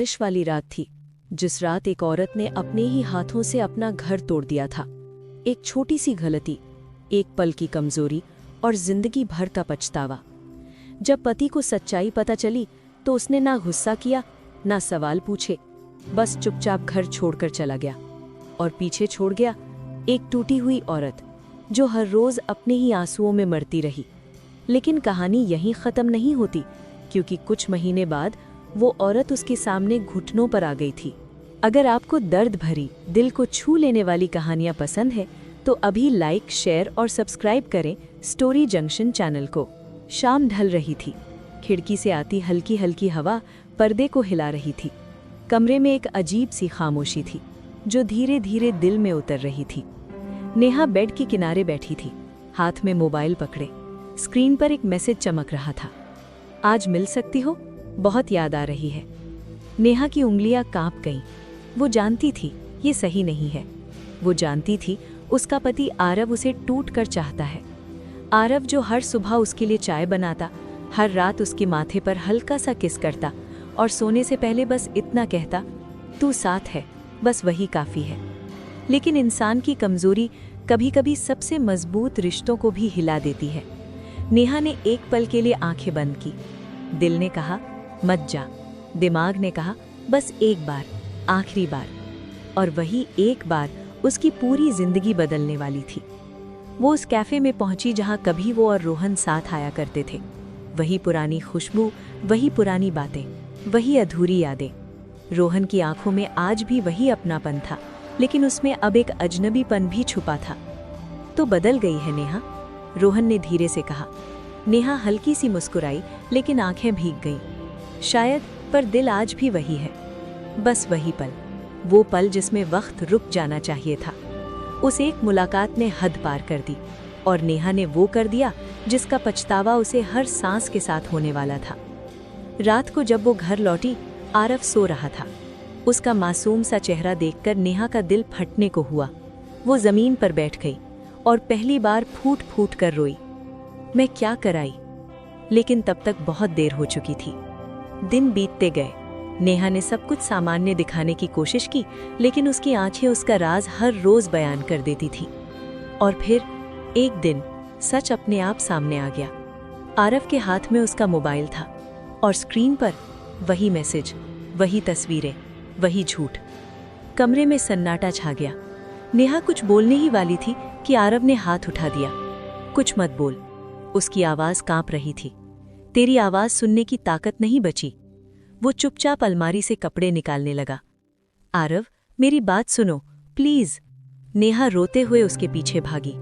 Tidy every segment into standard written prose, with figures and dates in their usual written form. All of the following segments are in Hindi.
बारिश वाली रात थी, जिस रात एक औरत ने अपने ही हाथों से अपना घर तोड़ दिया था। एक छोटी सी गलती, एक पल की कमजोरी और जिंदगी भर का पछतावा। जब पति को सच्चाई पता चली तो उसने ना गुस्सा किया, ना सवाल पूछे, बस चुपचाप घर छोड़कर चला गया। और पीछे छोड़ गया एक टूटी हुई औरत, जो हर रोज अपने ही आंसुओं में मरती रही। लेकिन कहानी यहीं खत्म नहीं होती, क्योंकि कुछ महीने बाद वो औरत उसके सामने घुटनों पर आ गई थी। अगर आपको दर्द भरी, दिल को छू लेने वाली कहानियां पसंद है तो अभी लाइक, शेयर और सब्सक्राइब करें स्टोरी जंक्शन चैनल को। शाम ढल रही थी। खिड़की से आती हल्की हल्की हवा पर्दे को हिला रही थी। कमरे में एक अजीब सी खामोशी थी, जो धीरे धीरे दिल में उतर रही थी। नेहा बेड के किनारे बैठी थी, हाथ में मोबाइल पकड़े। स्क्रीन पर एक मैसेज चमक रहा था, आज मिल सकती हो, बहुत याद आ रही है। नेहा की उंगलियां कांप गईं। वो जानती थी ये सही नहीं है। वो जानती थी उसका पति आरव उसे टूट कर चाहता है। आरव जो हर सुबह उसके लिए चाय बनाता, हर रात उसके माथे पर हल्का सा किस करता और सोने से पहले बस इतना कहता, तू साथ है, बस वही काफी है। लेकिन इंसान की कमजोरी कभी कभी सबसे मजबूत रिश्तों को भी हिला देती है। नेहा ने एक पल के लिए आंखें बंद की। दिल ने कहा मत जा, दिमाग ने कहा बस एक बार, आखिरी बार। और वही एक बार उसकी पूरी जिंदगी बदलने वाली थी। वो उस कैफे में पहुंची जहां कभी वो और रोहन साथ आया करते थे। वही पुरानी खुशबू, वही पुरानी बातें, वही अधूरी यादें। रोहन की आंखों में आज भी वही अपनापन था, लेकिन उसमें अब एक अजनबीपन भी छुपा था। तो बदल गई है नेहा, रोहन ने धीरे से कहा। नेहा हल्की सी मुस्कुराई, लेकिन आंखें भीग गईं। शायद, पर दिल आज भी वही है। बस वही पल, वो पल जिसमें वक्त रुक जाना चाहिए था। उस एक मुलाकात ने हद पार कर दी, और नेहा ने वो कर दिया जिसका पछतावा उसे हर सांस के साथ होने वाला था। रात को जब वो घर लौटी, आरव सो रहा था। उसका मासूम सा चेहरा देखकर नेहा का दिल फटने को हुआ। वो जमीन पर बैठ गई और पहली बार फूट फूट कर रोई। मैं क्या कराई? लेकिन तब तक बहुत देर हो चुकी थी। दिन बीतते गए। नेहा ने सब कुछ सामान्य दिखाने की कोशिश की, लेकिन उसकी आंखें उसका राज हर रोज बयान कर देती थी। और फिर एक दिन सच अपने आप सामने आ गया। आरव के हाथ में उसका मोबाइल था, और स्क्रीन पर वही मैसेज, वही तस्वीरें, वही झूठ। कमरे में सन्नाटा छा गया। नेहा कुछ बोलने ही वाली थी कि आरव ने हाथ उठा दिया। कुछ मत बोल। उसकी आवाज कांप रही थी। तेरी आवाज सुनने की ताकत नहीं बची। वो चुपचाप अलमारी से कपड़े निकालने लगा। आरव, मेरी बात सुनो, प्लीज। नेहा रोते हुए उसके पीछे भागी,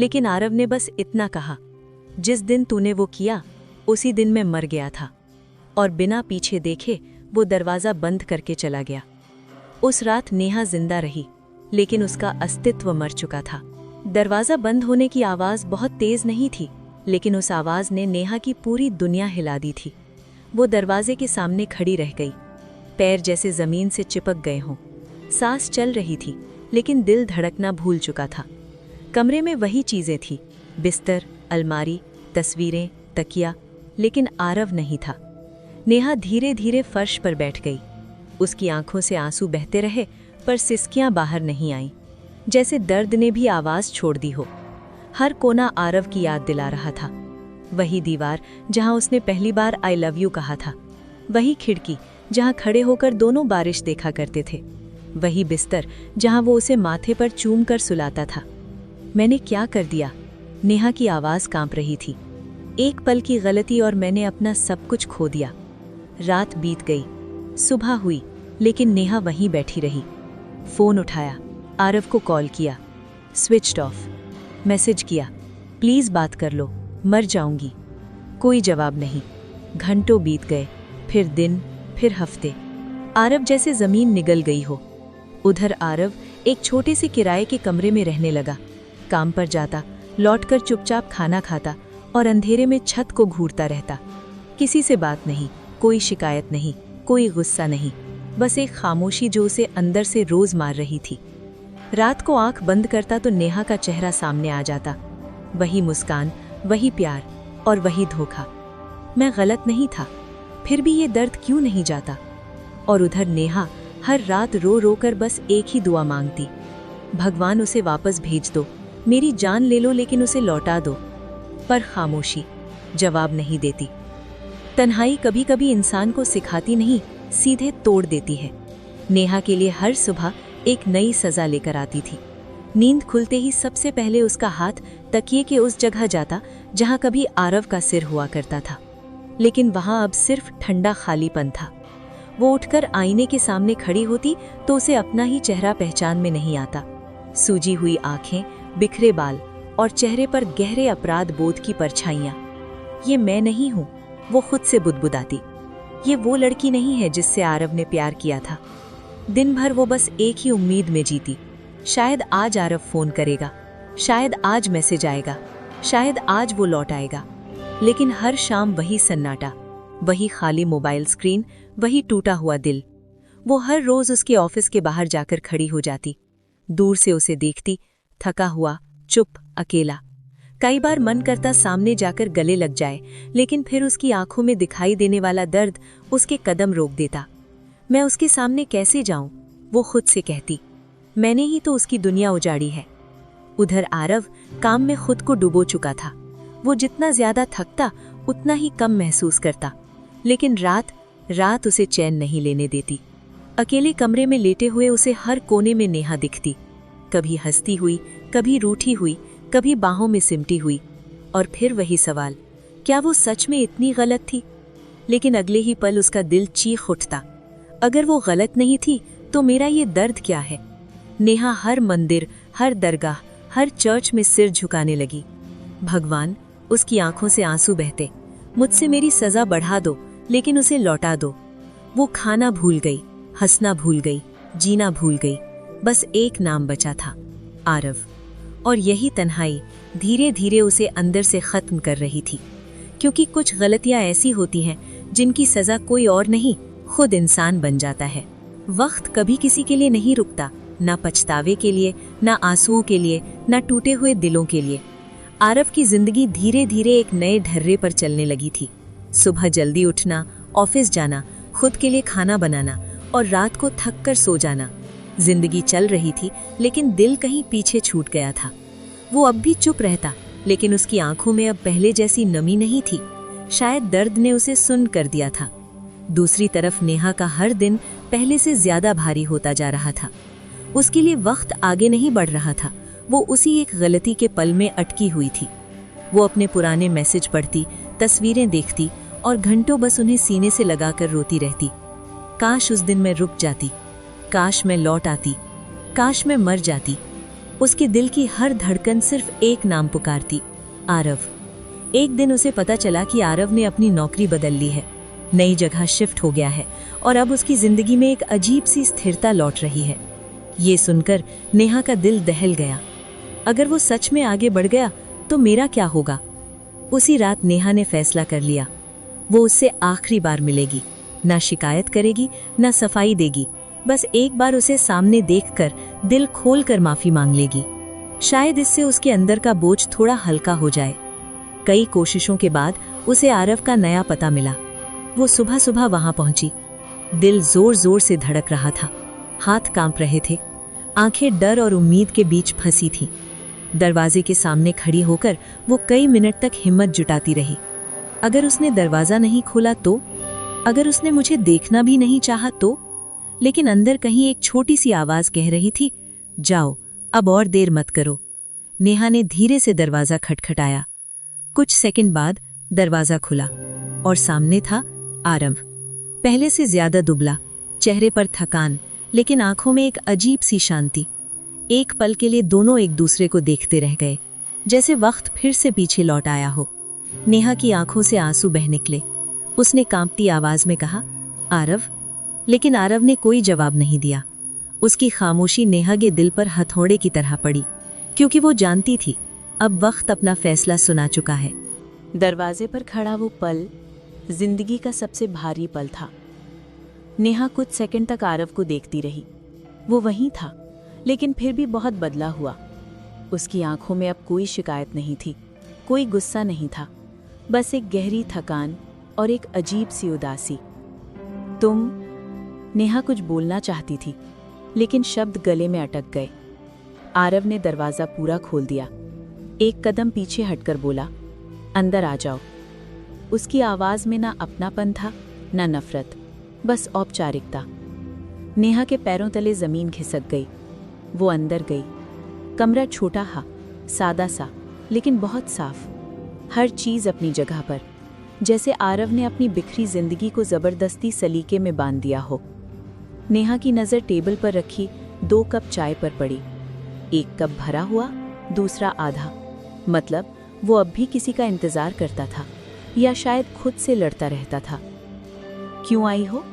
लेकिन आरव ने बस इतना कहा, जिस दिन तूने वो किया, उसी दिन मैं मर गया था। और बिना पीछे देखे वो दरवाजा बंद करके चला गया। उस रात नेहा जिंदा रही, लेकिन उसका अस्तित्व मर चुका था। दरवाजा बंद होने की आवाज बहुत तेज नहीं थी, लेकिन उस आवाज ने नेहा की पूरी दुनिया हिला दी थी। वो दरवाजे के सामने खड़ी रह गई, पैर जैसे जमीन से चिपक गए हों। सांस चल रही थी, लेकिन दिल धड़कना भूल चुका था। कमरे में वही चीजें थी, बिस्तर, अलमारी, तस्वीरें, तकिया, लेकिन आरव नहीं था। नेहा धीरे धीरे फर्श पर बैठ गई। उसकी आंखों से आंसू बहते रहे, पर सिसकियां बाहर नहीं आईं, जैसे दर्द ने भी आवाज छोड़ दी हो। हर कोना आरव की याद दिला रहा था। वही दीवार जहां उसने पहली बार आई लव यू कहा था, वही खिड़की जहां खड़े होकर दोनों बारिश देखा करते थे, वही बिस्तर जहां वो उसे माथे पर चूम कर सुलाता था। मैंने क्या कर दिया? नेहा की आवाज कांप रही थी। एक पल की गलती और मैंने अपना सब कुछ खो दिया। रात बीत गई, सुबह हुई, लेकिन नेहा वहीं बैठी रही। फोन उठाया, आरव को कॉल किया, स्विच्ड ऑफ। मैसेज किया, प्लीज बात कर लो, मर जाऊंगी। कोई जवाब नहीं। घंटों बीत गए, फिर दिन, फिर हफ्ते। आरव जैसे जमीन निगल गई हो। उधर आरव एक छोटे से किराए के कमरे में रहने लगा। काम पर जाता, लौटकर चुपचाप खाना खाता और अंधेरे में छत को घूरता रहता। किसी से बात नहीं, कोई शिकायत नहीं, कोई गुस्सा नहीं, बस एक खामोशी जो उसे अंदर से रोज मार रही थी। रात को आंख बंद करता तो नेहा का चेहरा सामने आ जाता। वही मुस्कान, वही प्यार और वही धोखा। मैं गलत नहीं था, फिर भी ये दर्द क्यों नहीं जाता? और उधर नेहा हर रात रो रो कर बस एक ही दुआ मांगती, भगवान उसे वापस भेज दो, मेरी जान ले लो लेकिन उसे लौटा दो। पर खामोशी, जवाब नहीं देती। तन्हाई कभी कभी इंसान को सिखाती नहीं, सीधे तोड़ देती है। नेहा के लिए हर सुबह एक नई सजा लेकर आती थी। नींद खुलते ही सबसे पहले उसका हाथ तकिए के उस जगह जाता जहां कभी आरव का सिर हुआ करता था, लेकिन वहां अब सिर्फ ठंडा खालीपन था। वो उठकर आईने के सामने खड़ी होती तो उसे अपना ही चेहरा पहचान में नहीं आता। सूजी हुई आंखें, बिखरे बाल और चेहरे पर गहरे अपराध बोध की परछाइयां। ये मैं नहीं हूं, वो खुद से बुदबुदाती। ये वो लड़की नहीं है जिससे आरव ने प्यार किया था। दिन भर वो बस एक ही उम्मीद में जीती, शायद आज आरव फोन करेगा, शायद आज मैसेज आएगा, शायद आज वो लौट आएगा। लेकिन हर शाम वही सन्नाटा, वही खाली मोबाइल स्क्रीन, वही टूटा हुआ दिल। वो हर रोज उसके ऑफिस के बाहर जाकर खड़ी हो जाती, दूर से उसे देखती, थका हुआ, चुप, अकेला। कई बार मन करता सामने जाकर गले लग जाए, लेकिन फिर उसकी आंखों में दिखाई देने वाला दर्द उसके कदम रोक देता। मैं उसके सामने कैसे जाऊं, वो खुद से कहती। मैंने ही तो उसकी दुनिया उजाड़ी है। उधर आरव काम में खुद को डुबो चुका था। वो जितना ज्यादा थकता उतना ही कम महसूस करता, लेकिन रात उसे चैन नहीं लेने देती। अकेले कमरे में लेटे हुए उसे हर कोने में नेहा दिखती, कभी हंसती हुई, कभी रूठी हुई, कभी बाहों में सिमटी हुई। और फिर वही सवाल, क्या वो सच में इतनी गलत थी? लेकिन अगले ही पल उसका दिल चीख उठता, अगर वो गलत नहीं थी तो मेरा ये दर्द क्या है? नेहा हर मंदिर, हर दरगाह, हर चर्च में सिर झुकाने लगी। भगवान, उसकी आंखों से आंसू बहते, मुझसे मेरी सजा बढ़ा दो लेकिन उसे लौटा दो। वो खाना भूल गई, हंसना भूल गई, जीना भूल गई। बस एक नाम बचा था, आरव। और यही तन्हाई धीरे धीरे उसे अंदर से खत्म कर रही थी, क्योंकि कुछ गलतियां ऐसी होती हैं जिनकी सजा कोई और नहीं, खुद इंसान बन जाता है। वक्त कभी किसी के लिए नहीं रुकता, ना पछतावे के लिए, ना आंसुओं के लिए, ना टूटे हुए दिलों के लिए। आरव की जिंदगी धीरे धीरे एक नए ढर्रे पर चलने लगी थी। सुबह जल्दी उठना, ऑफिस जाना, खुद के लिए खाना बनाना और रात को थक कर सो जाना। जिंदगी चल रही थी, लेकिन दिल कहीं पीछे छूट गया था। वो अब भी चुप रहता, लेकिन उसकी आंखों में अब पहले जैसी नमी नहीं थी। शायद दर्द ने उसे सुन्न कर दिया था। दूसरी तरफ नेहा का हर दिन पहले से ज्यादा भारी होता जा रहा था। उसके लिए वक्त आगे नहीं बढ़ रहा था, वो उसी एक गलती के पल में अटकी हुई थी। वो अपने पुराने मैसेज पढ़ती, तस्वीरें देखती और घंटों बस उन्हें सीने से लगाकर रोती रहती। काश उस दिन मैं रुक जाती, काश मैं लौट आती, काश मैं मर जाती। उसके दिल की हर धड़कन सिर्फ एक नाम पुकारती, आरव। एक दिन उसे पता चला कि आरव ने अपनी नौकरी बदल ली है, नई जगह शिफ्ट हो गया है और अब उसकी जिंदगी में एक अजीब सी स्थिरता लौट रही है। ये सुनकर नेहा का दिल दहल गया। अगर वो सच में आगे बढ़ गया तो मेरा क्या होगा? उसी रात नेहा ने फैसला कर लिया, वो उससे आखिरी बार मिलेगी, ना शिकायत करेगी, ना सफाई देगी। बस एक बार उसे सामने देखकर दिल खोलकर माफी मांग लेगी। शायद इससे उसके अंदर का बोझ थोड़ा हल्का हो जाए। कई कोशिशों के बाद उसे आरव का नया पता मिला। वो सुबह सुबह वहां पहुंची। दिल जोर जोर से धड़क रहा था, हाथ कांप रहे थे, आंखें डर और उम्मीद के बीच फंसी थीं। दरवाजे के सामने खड़ी होकर वो कई मिनट तक हिम्मत जुटाती रही। अगर उसने दरवाजा नहीं खोला तो? अगर उसने मुझे देखना भी नहीं चाहा तो? लेकिन अंदर कहीं एक छोटी सी आवाज कह रही थी, जाओ, अब और देर मत करो। नेहा ने धीरे से दरवाजा खटखटाया। कुछ सेकंड बाद दरवाजा खुला और सामने था आरव। पहले से ज्यादा दुबला, चेहरे पर थकान, लेकिन आंखों में एक अजीब सी शांति। एक पल के लिए दोनों एक दूसरे को देखते रह गए, जैसे वक्त फिर से पीछे लौट आया हो। नेहा की आंखों से आंसू बह निकले। उसने कांपती आवाज में कहा, आरव। लेकिन आरव ने कोई जवाब नहीं दिया। उसकी खामोशी नेहा के दिल पर हथौड़े की तरह पड़ी, क्योंकि वो जानती थी अब वक्त अपना फैसला सुना चुका है। दरवाजे पर खड़ा वो पल जिंदगी का सबसे भारी पल था। नेहा कुछ सेकंड तक आरव को देखती रही। वो वहीं था, लेकिन फिर भी बहुत बदला हुआ। उसकी आंखों में अब कोई शिकायत नहीं थी, कोई गुस्सा नहीं था, बस एक गहरी थकान और एक अजीब सी उदासी। तुम, नेहा कुछ बोलना चाहती थी, लेकिन शब्द गले में अटक गए। आरव ने दरवाज़ा पूरा खोल दिया। एक कदम पीछे हटकर बोला, अंदर आ जाओ। उसकी आवाज़ में ना अपनापन था, ना नफरत, बस औपचारिकता। नेहा के पैरों तले ज़मीन खिसक गई। वो अंदर गई। कमरा छोटा हा, सादा सा, लेकिन बहुत साफ। हर चीज़ अपनी जगह पर, जैसे आरव ने अपनी बिखरी जिंदगी को ज़बरदस्ती सलीके में बांध दिया हो। नेहा की नज़र टेबल पर रखी 2 कप चाय पर पड़ी। एक कप भरा हुआ, दूसरा आधा। मतलब वो अब भी किसी का इंतज़ार करता था, या शायद खुद से लड़ता रहता था। क्यों आई हो?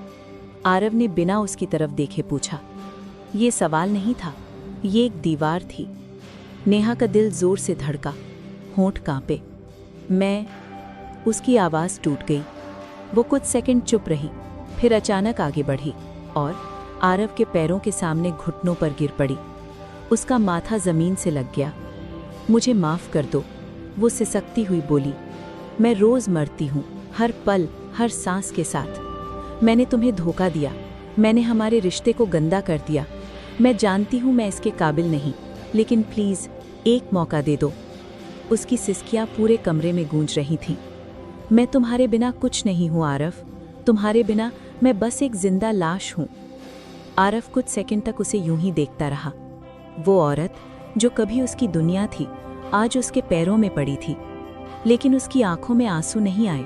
आरव ने बिना उसकी तरफ देखे पूछा। ये सवाल नहीं था, ये एक दीवार थी। नेहा का दिल जोर से धड़का, होंठ कांपे। मैं। उसकी आवाज़ टूट गई। वो कुछ सेकंड चुप रही, फिर अचानक आगे बढ़ी और आरव के पैरों के सामने घुटनों पर गिर पड़ी। उसका माथा ज़मीन से लग गया। मुझे माफ़ कर दो, वो सिसकती हुई बोली। मैं रोज़ मरती हूँ, हर पल, हर सांस के साथ। मैंने तुम्हें धोखा दिया, मैंने हमारे रिश्ते को गंदा कर दिया। मैं जानती हूँ मैं इसके काबिल नहीं, लेकिन प्लीज़ एक मौका दे दो। उसकी सिसकियाँ पूरे कमरे में गूंज रही थीं। मैं तुम्हारे बिना कुछ नहीं हूँ आरव, तुम्हारे बिना मैं बस एक जिंदा लाश हूँ। आरव कुछ सेकंड तक उसे यूं ही देखता रहा। वो औरत जो कभी उसकी दुनिया थी, आज उसके पैरों में पड़ी थी, लेकिन उसकी आंखों में आंसू नहीं आए।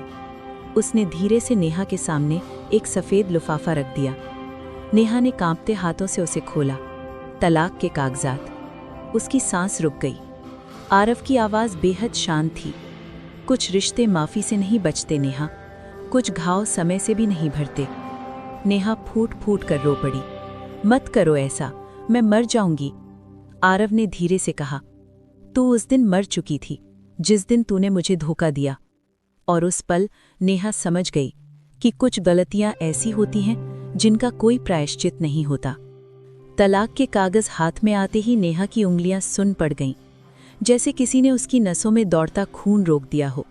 उसने धीरे से नेहा के सामने एक सफ़ेद लिफाफा रख दिया। नेहा ने कांपते हाथों से उसे खोला। तलाक के कागजात। उसकी सांस रुक गई। आरव की आवाज़ बेहद शांत थी। कुछ रिश्ते माफ़ी से नहीं बचते नेहा, कुछ घाव समय से भी नहीं भरते। नेहा फूट फूट कर रो पड़ी। मत करो ऐसा, मैं मर जाऊंगी। आरव ने धीरे से कहा, तू उस दिन मर चुकी थी, जिस दिन तूने मुझे धोखा दिया। और उस पल नेहा समझ गई कि कुछ गलतियां ऐसी होती हैं जिनका कोई प्रायश्चित नहीं होता। तलाक के कागज हाथ में आते ही नेहा की उंगलियां सुन पड़ गईं, जैसे किसी ने उसकी नसों में दौड़ता खून रोक दिया हो।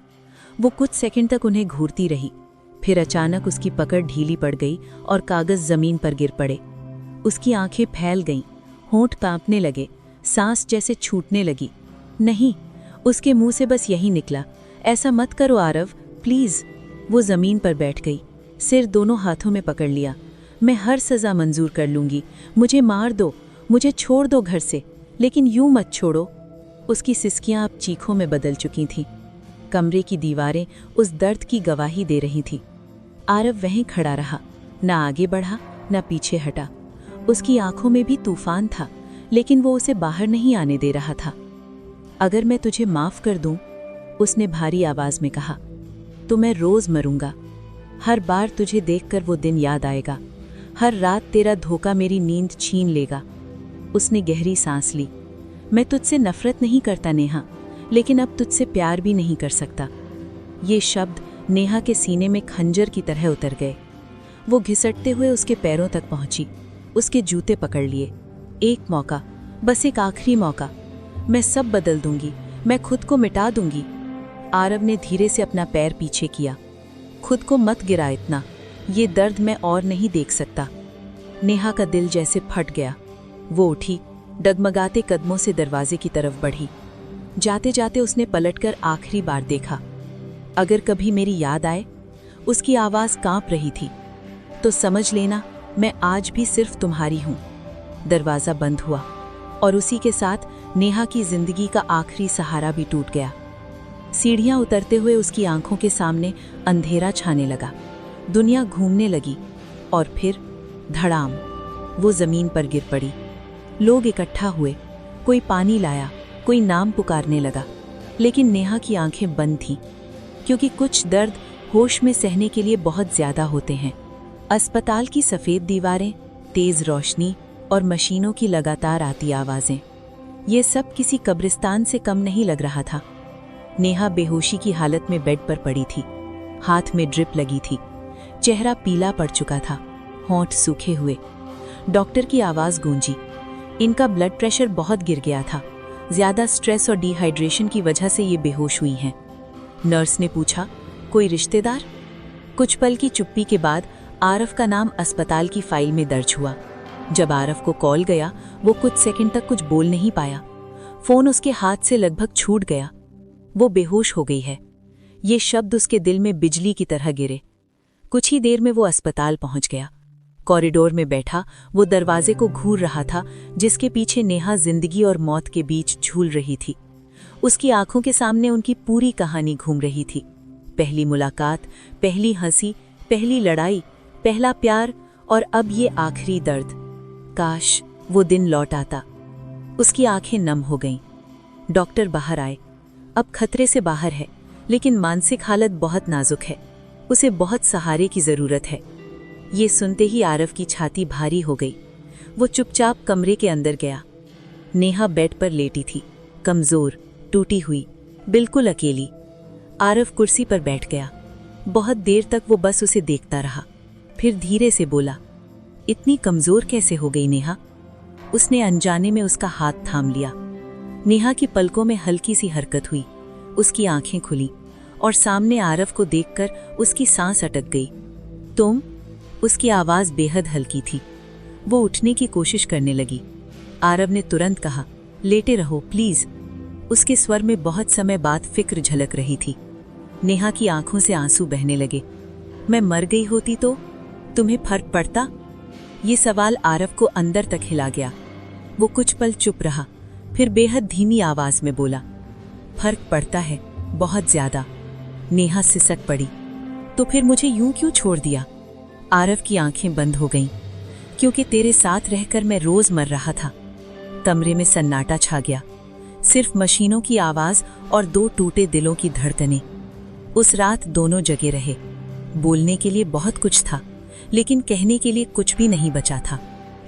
वो कुछ सेकंड तक उन्हें घूरती रही, फिर अचानक उसकी पकड़ ढीली पड़ गई और कागज जमीन पर गिर पड़े। उसकी आंखें फैल गईं, होंठ कांपने लगे, सांस जैसे छूटने लगी। नहीं, उसके मुंह से बस यही निकला, ऐसा मत करो आरव, प्लीज। वो जमीन पर बैठ गई, सिर दोनों हाथों में पकड़ लिया। मैं हर सजा मंजूर कर लूंगी, मुझे मार दो, मुझे छोड़ दो घर से, लेकिन यूं मत छोड़ो। उसकी सिसकियां अब चीखों में बदल चुकी थीं। कमरे की दीवारें उस दर्द की गवाही दे रही थीं। आरव वहीं खड़ा रहा, ना आगे बढ़ा, ना पीछे हटा। उसकी आंखों में भी तूफान था, लेकिन वो उसे बाहर नहीं आने दे रहा था। अगर मैं तुझे माफ कर दूं, उसने भारी आवाज में कहा, तो मैं रोज मरूंगा। हर बार तुझे देखकर वो दिन याद आएगा। हर रात तेरा धोखा मेरी नींद छीन लेगा। उसने गहरी सांस ली। मैं तुझसे नफरत नहीं करता नेहा, लेकिन अब तुझसे प्यार भी नहीं कर सकता। ये शब्द नेहा के सीने में खंजर की तरह उतर गए। वो घिसटते हुए उसके पैरों तक पहुंची, उसके जूते पकड़ लिए। एक मौका, बस एक आखिरी मौका। मैं सब बदल दूंगी, मैं खुद को मिटा दूंगी। आरव ने धीरे से अपना पैर पीछे किया। खुद को मत गिरा इतना, ये दर्द मैं और नहीं देख सकता। नेहा का दिल जैसे फट गया। वो उठी, डगमगाते कदमों से दरवाजे की तरफ बढ़ी। जाते जाते उसने पलटकर आखिरी बार देखा। अगर कभी मेरी याद आए, उसकी आवाज़ कांप रही थी, तो समझ लेना मैं आज भी सिर्फ तुम्हारी हूँ। दरवाज़ा बंद हुआ और उसी के साथ नेहा की जिंदगी का आखिरी सहारा भी टूट गया। सीढ़ियाँ उतरते हुए उसकी आंखों के सामने अंधेरा छाने लगा। दुनिया घूमने लगी और फिर धड़ाम, वो जमीन पर गिर पड़ी। लोग इकट्ठा हुए, कोई पानी लाया, कोई नाम पुकारने लगा, लेकिन नेहा की आंखें बंद थीं, क्योंकि कुछ दर्द होश में सहने के लिए बहुत ज्यादा होते हैं। अस्पताल की सफ़ेद दीवारें, तेज रोशनी और मशीनों की लगातार आती आवाज़ें, ये सब किसी कब्रिस्तान से कम नहीं लग रहा था। नेहा बेहोशी की हालत में बेड पर पड़ी थी। हाथ में ड्रिप लगी थी, चेहरा पीला पड़ चुका था, होंठ सूखे हुए। डॉक्टर की आवाज़ गूंजी, इनका ब्लड प्रेशर बहुत गिर गया था, ज्यादा स्ट्रेस और डिहाइड्रेशन की वजह से ये बेहोश हुई हैं। नर्स ने पूछा, कोई रिश्तेदार? कुछ पल की चुप्पी के बाद आरव का नाम अस्पताल की फाइल में दर्ज हुआ। जब आरव को कॉल गया, वो कुछ सेकंड तक कुछ बोल नहीं पाया। फोन उसके हाथ से लगभग छूट गया। वो बेहोश हो गई है। ये शब्द उसके दिल में बिजली की तरह गिरे। कुछ ही देर में वो अस्पताल पहुंच गया। कॉरिडोर में बैठा वो दरवाजे को घूर रहा था, जिसके पीछे नेहा जिंदगी और मौत के बीच झूल रही थी। उसकी आंखों के सामने उनकी पूरी कहानी घूम रही थी। पहली मुलाकात, पहली हंसी, पहली लड़ाई, पहला प्यार और अब ये आखिरी दर्द। काश वो दिन लौट आता। उसकी आंखें नम हो गईं। डॉक्टर बाहर आए। अब खतरे से बाहर है, लेकिन मानसिक हालत बहुत नाजुक है। उसे बहुत सहारे की जरूरत है। ये सुनते ही आरव की छाती भारी हो गई। वो चुपचाप कमरे के अंदर गया। नेहा बेड पर लेटी थी, कमजोर, टूटी हुई, बिल्कुल अकेली। आरव कुर्सी पर बैठ गया। बहुत देर तक वो बस उसे देखता रहा। फिर धीरे से बोला, इतनी कमजोर कैसे हो गई नेहा? उसने अनजाने में उसका हाथ थाम लिया। नेहा की पलकों में हल्की सी हरकत हुई। उसकी आंखें खुली और सामने आरव को देखकर उसकी सांस अटक गई। तुम? उसकी आवाज बेहद हल्की थी। वो उठने की कोशिश करने लगी। आरव ने तुरंत कहा, लेटे रहो प्लीज। उसके स्वर में बहुत समय बाद फिक्र झलक रही थी। नेहा की आंखों से आंसू बहने लगे। मैं मर गई होती तो तुम्हें फर्क पड़ता? ये सवाल आरव को अंदर तक हिला गया। वो कुछ पल चुप रहा, फिर बेहद धीमी आवाज में बोला, फर्क पड़ता है, बहुत ज्यादा। नेहा सिसक पड़ी। तो फिर मुझे यूं क्यों छोड़ दिया? आरव की आंखें बंद हो गईं। क्योंकि तेरे साथ रहकर मैं रोज मर रहा था। कमरे में सन्नाटा छा गया। सिर्फ मशीनों की आवाज और दो टूटे दिलों की धड़कनें। उस रात दोनों जगे रहे। बोलने के लिए बहुत कुछ था, लेकिन कहने के लिए कुछ भी नहीं बचा था।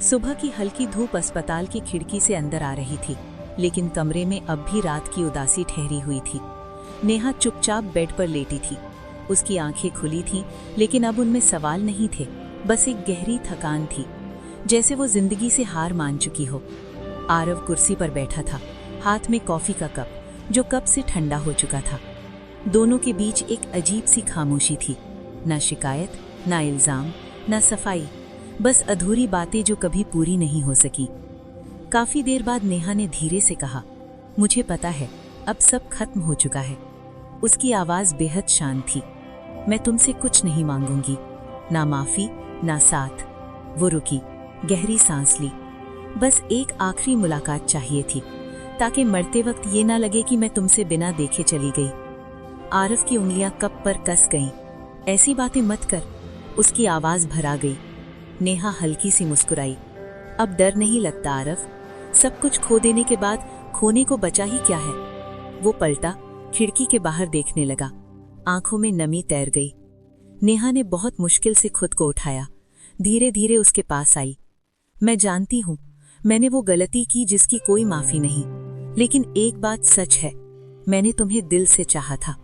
सुबह की हल्की धूप अस्पताल की खिड़की से अंदर आ रही थी, लेकिन कमरे में अब भी रात की उदासी ठहरी हुई थी। नेहा चुपचाप बेड पर लेटी थी। उसकी आंखें खुली थीं, लेकिन अब उनमें सवाल नहीं थे, बस एक गहरी थकान थी, जैसे वो जिंदगी से हार मान चुकी हो। आरव कुर्सी पर बैठा था, हाथ में कॉफी का कप, जो कब से ठंडा हो चुका था। दोनों के बीच एक अजीब सी खामोशी थी। ना शिकायत, ना इल्जाम, ना सफाई, बस अधूरी बातें जो कभी पूरी नहीं हो सकी। काफी देर बाद नेहा ने धीरे से कहा, मुझे पता है, अब सब खत्म हो चुका है। उसकी आवाज बेहद शांत थी। मैं तुमसे कुछ नहीं मांगूंगी, ना माफी, ना साथ। वो रुकी, गहरी सांस ली। बस एक आखिरी मुलाकात चाहिए थी, ताकि मरते वक्त ये ना लगे कि मैं तुमसे बिना देखे चली गई। आरव की उंगलियां कप पर कस गईं। ऐसी बातें मत कर। उसकी आवाज भरा गई। नेहा हल्की सी मुस्कुराई। अब डर नहीं लगता आरव। सब कुछ खो देने के बाद खोने को बचा ही क्या है? वो पलटा, खिड़की के बाहर देखने लगा। आंखों में नमी तैर गई। नेहा ने बहुत मुश्किल से खुद को उठाया। धीरे धीरे उसके पास आई। मैं जानती हूँ, मैंने वो गलती की जिसकी कोई माफी नहीं, लेकिन एक बात सच है, मैंने तुम्हें दिल से चाहा था।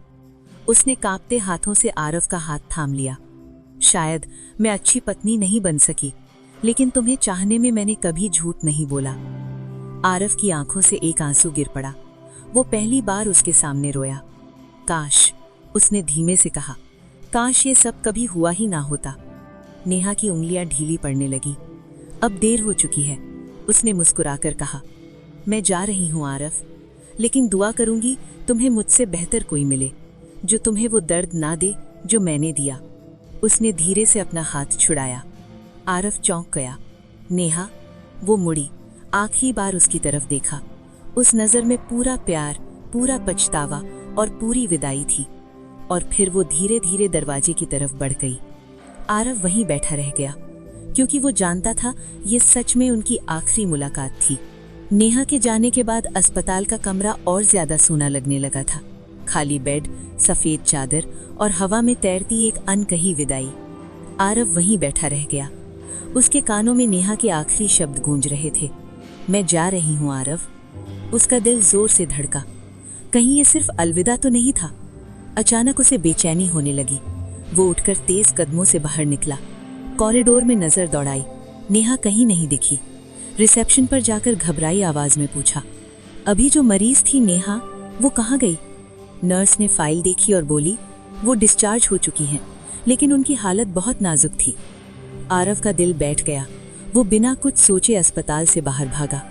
उसने कांपते हाथों से आरव का हाथ थाम लिया। शायद मैं अच्छी पत्नी नहीं बन सकी, लेकिन तुम्हें चाहने में मैंने कभी झूठ नहीं बोला। आरव की आंखों से एक आंसू गिर पड़ा। वो पहली बार उसके सामने रोया। काश, उसने धीमे से कहा, काश ये सब कभी हुआ ही ना होता। नेहा की उंगलियां ढीली पड़ने लगी। अब देर हो चुकी है, उसने मुस्कुराकर कहा। मैं जा रही हूं आरव, लेकिन दुआ करूंगी तुम्हें मुझसे बेहतर कोई मिले, जो तुम्हें वो दर्द ना दे जो मैंने दिया। उसने धीरे से अपना हाथ छुड़ाया। आरव चौंक गया। नेहा? वो मुड़ी, आखिरी बार उसकी तरफ देखा। उस नजर में पूरा प्यार, पूरा पछतावा और पूरी विदाई थी। और फिर वो धीरे धीरे दरवाजे की तरफ बढ़ गई। आरव वहीं बैठा रह गया, क्योंकि वो जानता था ये सच में उनकी आखिरी मुलाकात थी। नेहा के जाने के बाद अस्पताल का कमरा और ज्यादा सूना लगने लगा था। खाली बेड, सफेद चादर और हवा में तैरती एक अनकही विदाई। आरव वहीं बैठा रह गया। उसके कानों में नेहा के आखिरी शब्द गूंज रहे थे, मैं जा रही हूं आरव। उसका दिल जोर से धड़का। कहीं ये सिर्फ अलविदा तो नहीं था? अचानक उसे बेचैनी होने लगी। वो उठकर तेज कदमों से बाहर निकला। कॉरिडोर में नजर दौड़ाई। नेहा कहीं नहीं दिखी। रिसेप्शन पर जाकर घबराई आवाज में पूछा, अभी जो मरीज थी नेहा, वो कहाँ गई? नर्स ने फाइल देखी और बोली, वो डिस्चार्ज हो चुकी हैं, लेकिन उनकी हालत बहुत नाजुक थी। आरव का दिल बैठ गया। वो बिना कुछ सोचे अस्पताल से बाहर भागा।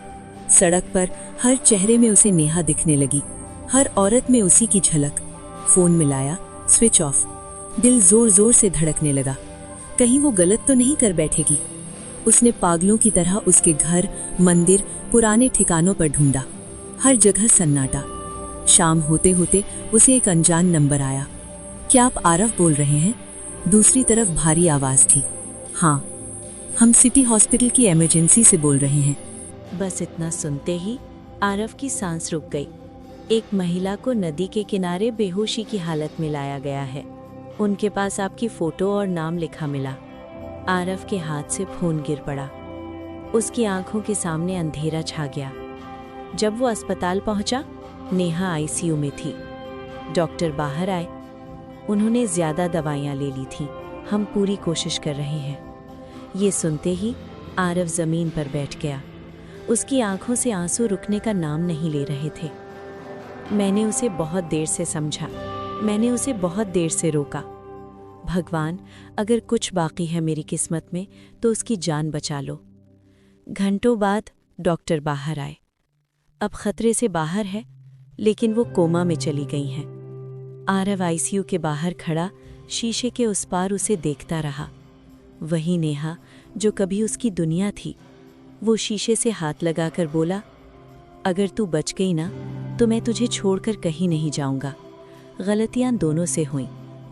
सड़क पर हर चेहरे में उसे नेहा दिखने लगी, हर औरत में उसी की झलक। फोन मिलाया, स्विच ऑफ। दिल जोर जोर से धड़कने लगा। कहीं वो गलत तो नहीं कर बैठेगी। उसने पागलों की तरह उसके घर, मंदिर, पुराने ठिकानों पर ढूंढा। हर जगह सन्नाटा। शाम होते होते उसे एक अनजान नंबर आया। क्या आप आरव बोल रहे हैं? दूसरी तरफ भारी आवाज थी। हाँ, हम सिटी हॉस्पिटल की इमरजेंसी से बोल रहे हैं। बस इतना सुनते ही आरव की सांस रुक गई। एक महिला को नदी के किनारे बेहोशी की हालत में लाया गया है। उनके पास आपकी फोटो और नाम लिखा मिला। आरव के हाथ से फोन गिर पड़ा। उसकी आंखों के सामने अंधेरा छा गया। जब वो अस्पताल पहुंचा, नेहा आईसीयू में थी। डॉक्टर बाहर आए। उन्होंने ज्यादा दवाइयां ले ली थीं। हम पूरी कोशिश कर रहे हैं। ये सुनते ही आरव जमीन पर बैठ गया। उसकी आंखों से आंसू रुकने का नाम नहीं ले रहे थे। मैंने उसे बहुत देर से समझा। मैंने उसे बहुत देर से रोका। भगवान, अगर कुछ बाकी है मेरी किस्मत में तो उसकी जान बचा लो। घंटों बाद डॉक्टर बाहर आए। अब खतरे से बाहर है, लेकिन वो कोमा में चली गई हैं। आरव आईसीयू के बाहर खड़ा शीशे के उस पार उसे देखता रहा। वही नेहा जो कभी उसकी दुनिया थी। वो शीशे से हाथ लगाकर बोला, अगर तू बच गई ना तो मैं तुझे छोड़कर कहीं नहीं जाऊंगा। गलतियां दोनों से हुईं,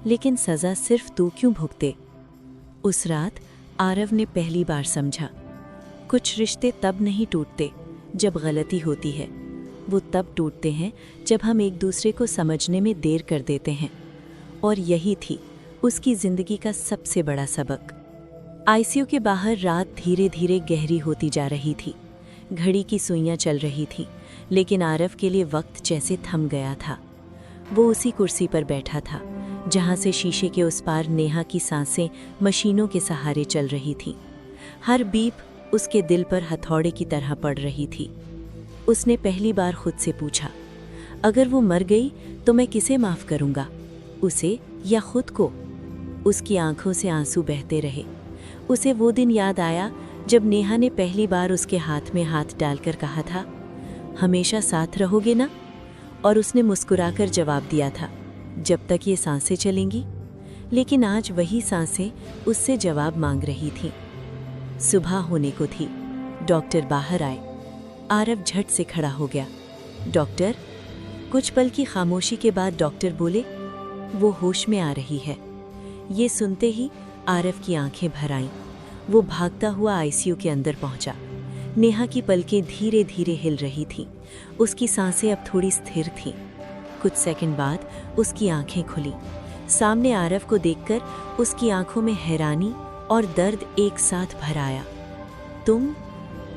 लेकिन सजा सिर्फ तू क्यों भुगते? उस रात आरव ने पहली बार समझा, कुछ रिश्ते तब नहीं टूटते जब गलती होती है। वो तब टूटते हैं जब हम एक दूसरे को समझने में देर कर देते हैं। और यही थी उसकी जिंदगी का सबसे बड़ा सबक। आईसीयू के बाहर रात धीरे धीरे गहरी होती जा रही थी। घड़ी की सुइयां चल रही थी, लेकिन आरव के लिए वक्त जैसे थम गया था। वो उसी कुर्सी पर बैठा था जहां से शीशे के उस पार नेहा की सांसें मशीनों के सहारे चल रही थी। हर बीप उसके दिल पर हथौड़े की तरह पड़ रही थी। उसने पहली बार खुद से पूछा, अगर वो मर गई तो मैं किसे माफ करूंगा, उसे या खुद को? उसकी आंखों से आंसू बहते रहे। उसे वो दिन याद आया जब नेहा ने पहली बार उसके हाथ में हाथ डालकर कहा था, हमेशा साथ रहोगे ना? और उसने मुस्कुराकर जवाब दिया था, जब तक ये सांसें चलेंगी। लेकिन आज वही सांसें उससे जवाब मांग रही थीं। सुबह होने को थी। डॉक्टर बाहर आए। आरव झट से खड़ा हो गया। डॉक्टर? कुछ पल की खामोशी के बाद डॉक्टर बोले, वो होश में आ रही है। ये सुनते ही आरव की आंखें भर आईं। वो भागता हुआ आईसीयू के अंदर पहुंचा। नेहा की पलकें धीरे धीरे हिल रही थीं। उसकी सांसें अब थोड़ी स्थिर थीं। कुछ सेकंड बाद उसकी आंखें खुली। सामने आरव को देखकर उसकी आंखों में हैरानी और दर्द एक साथ भर आया। तुम?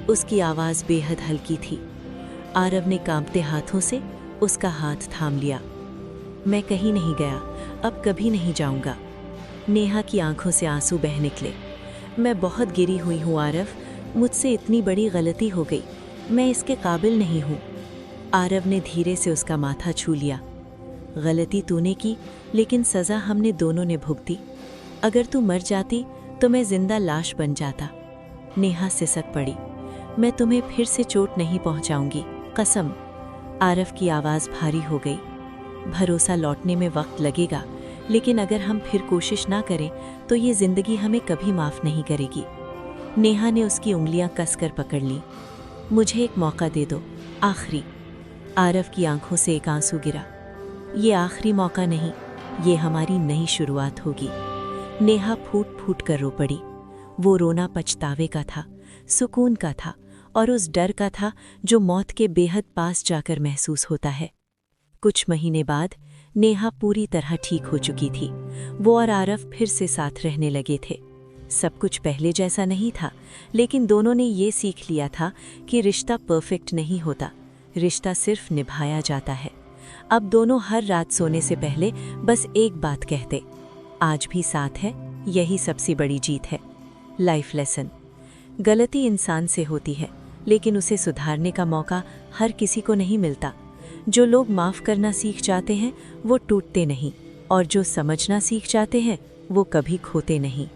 उसकी आवाज बेहद हल्की थी। आरव ने कांपते हाथों से उसका हाथ थाम लिया। मैं कहीं नहीं गया, अब कभी नहीं जाऊंगा। नेहा की आंखों से आंसू बह निकले। मैं बहुत गिरी हुई हूँ आरव, मुझसे इतनी बड़ी गलती हो गई, मैं इसके काबिल नहीं हूँ। आरव ने धीरे से उसका माथा छू लिया। गलती तूने की, लेकिन सजा हमने दोनों ने भुगती। अगर तू मर जाती तो मैं जिंदा लाश बन जाता। नेहा सिसक पड़ी। मैं तुम्हें फिर से चोट नहीं पहुंचाऊंगी, कसम। आरव की आवाज भारी हो गई। भरोसा लौटने में वक्त लगेगा, लेकिन अगर हम फिर कोशिश ना करें तो ये जिंदगी हमें कभी माफ नहीं करेगी। नेहा ने उसकी उंगलियां कसकर पकड़ ली। मुझे एक मौका दे दो, आखिरी। आरव की आंखों से एक आंसू गिरा। ये आखिरी मौका नहीं, ये हमारी नई शुरुआत होगी। नेहा फूट फूट कर रो पड़ी। वो रोना पछतावे का था, सुकून का था, और उस डर का था जो मौत के बेहद पास जाकर महसूस होता है। कुछ महीने बाद नेहा पूरी तरह ठीक हो चुकी थी। वो और आरव फिर से साथ रहने लगे थे। सब कुछ पहले जैसा नहीं था, लेकिन दोनों ने ये सीख लिया था कि रिश्ता परफेक्ट नहीं होता, रिश्ता सिर्फ निभाया जाता है। अब दोनों हर रात सोने से पहले बस एक बात कहते, आज भी साथ है, यही सबसे बड़ी जीत है। Life lesson. गलती इंसान से होती है, लेकिन उसे सुधारने का मौका हर किसी को नहीं मिलता। जो लोग माफ़ करना सीख जाते हैं वो टूटते नहीं, और जो समझना सीख जाते हैं वो कभी खोते नहीं।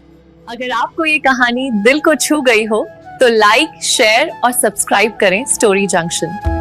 अगर आपको ये कहानी दिल को छू गई हो तो लाइक, शेयर और सब्सक्राइब करें स्टोरी जंक्शन।